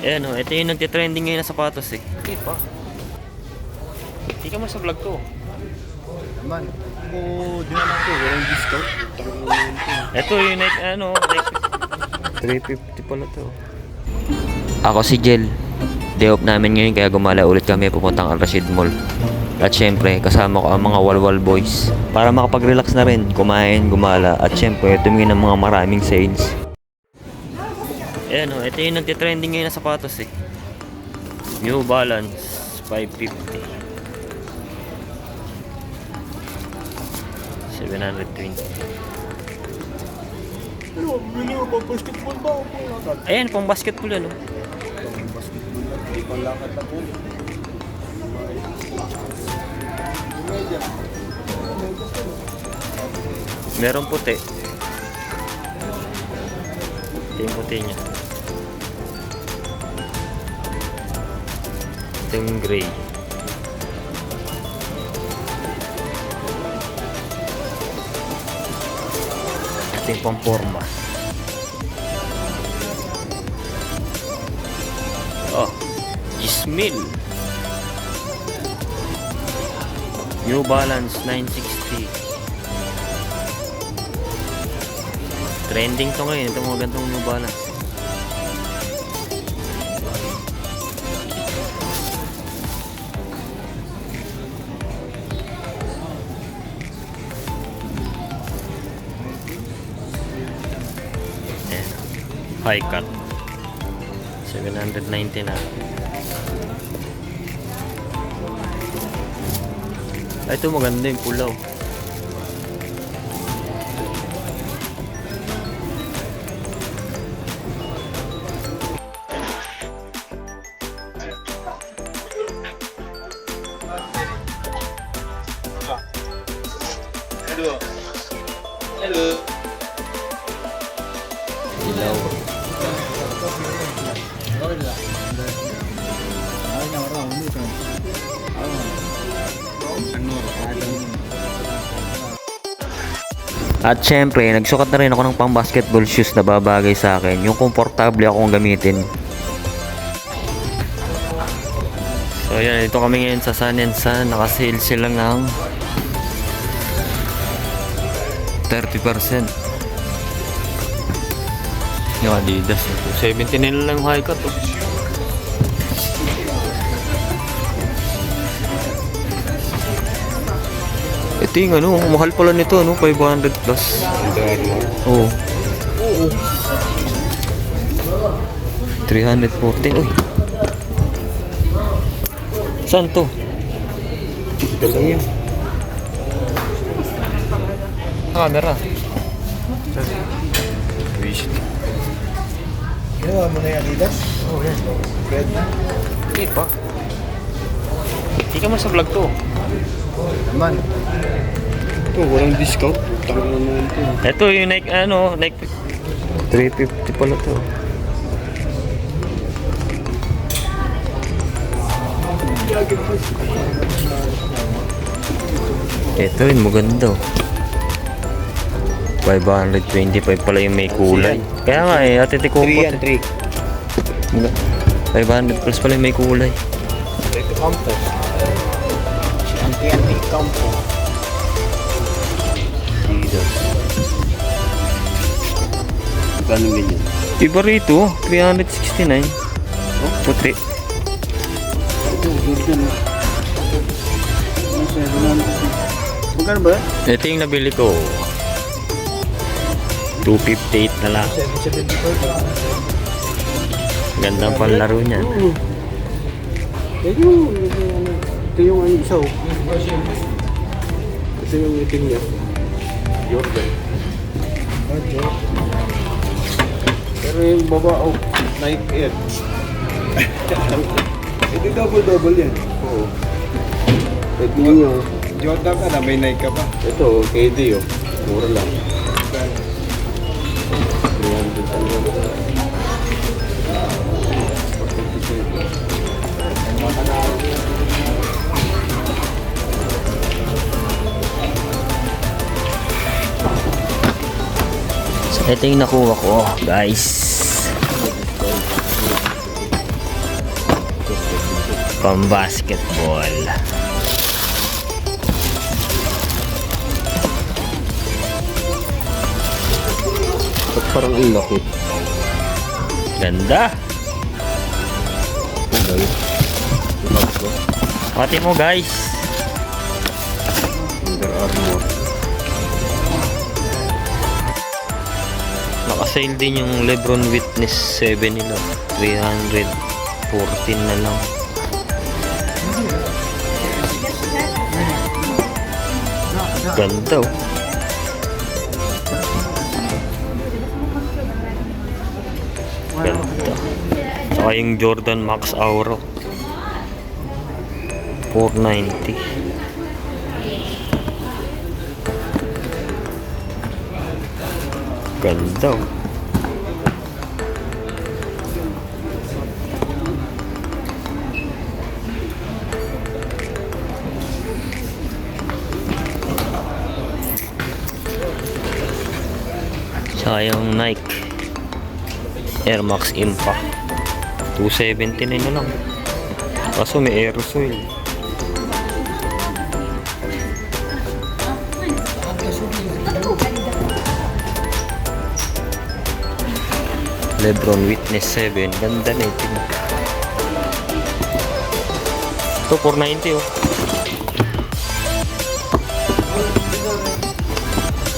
Ayan o, ito yung nagtitrending ngayon na sapatos eh. Okay pa. Hindi ka mo sa vlog ko. Naman. Kung di na lang ito, walang discount. Ito yung like 350 pala to. Ako si Jel. Day off namin ngayon kaya gumala ulit kami pupuntang Al Rashid Mall. At syempre, kasama ko ang mga walwal boys. Para makapag-relax na rin, kumain, gumala, at syempre, tumingin ng mga maraming sales. Ayan o, ito yung nagtitrending ngayon na sapatos eh. New Balance 550. 720. Pero, bili mo pang basketball ba? Ayan, pang basketball yan o. Pang basketball lang, hindi pang lakad na po. Meron puti. Ito yung puti niya. Ito yung gray. Ito yung pang-forma. Oh, Ismail. New Balance 960. Trending to ngayon, itong mga gantong New Balance. Ayan. High cut. 790 na. Ay, ito maganda yung pulaw. Hello. Hello. Ilaw. At syempre, nagsukat na rin ako ng pang basketball shoes na babagay sa akin. Yung komportable akong gamitin. So yan, ito kami ngayon sa Sun and Sun. Naka-sale sila ng 30%. Yung Adidas. 70 nila lang yung high cut. Oh. Ito yung mahal pala nito, 500 plus. Oo. 340. Uy. Saan to? Ito lang yan. Camera. Wish. Ginawa mo na yan, Adidas? Oo, yan. Red na? Okay pa. Hindi ka mo sa vlog ko. Naman. Ito, walang discount. Tangan naman ito. Ito yung like 350 pala to. Ito yung maganda. 525 pala yung may kulay. Kaya nga atiti ko 3 yan, 3. 500 plus pala yung may kulay. Ito comfort. Anti-anti comfort. Jesus. Gano'n ganyan? Iba rito, 369. Oh, puti. Ito, Jordan. Magkano ba? Ito yung nabili ko. 258 na lang. 775. Gandang panlaro niyan. Ito yung ano isa oh. Ito yung itim niya. Jordan. Pero yung baba oh, Nike Air. Ito double yan. Oo. Ito yung Jordan ka na, may Nike ka pa. Ito, KD oh. Mura lang. 300 So, ito yung nakuha ko, guys. Pang basketball. Ba't parang ang laki? Ganda. Tagal. Pati mo guys. Under Armour. Nakasale din yung Lebron Witness 7 nila. 314 na lang. Ganda oh. Ganda. Saka yung Jordan Max Auro. 490. Ganda oh. Saka yung Nike Air Max Impact 279 na lang. Kaso may aerosol. Lebron Witness 7. Ganda na ito. Ito 490 oh.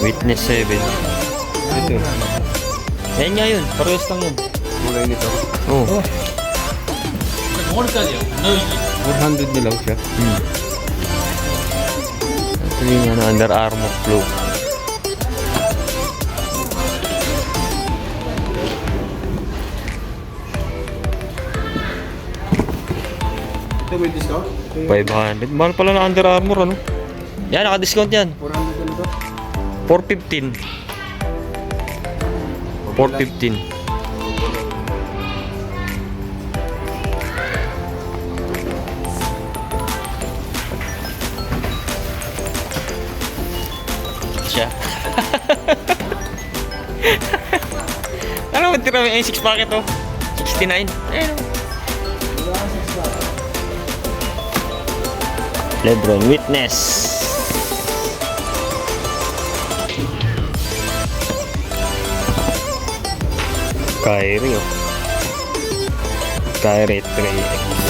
Witness 7. Ito. Yan nga yun. Parehas lang yun. Kulay nito. Oh. 400 na lang siya. Ito yung ano, Under Armour Flow. Ito may discount? 500. Mahal pala na Under Armour ano. Yan, naka-discount yan. 400 na ito? 415. 415. Siya. Ano mo tira yung 6 packet oh? 69. Ayun. Lebron Witness. Kyrie oh. Kyrie 3X.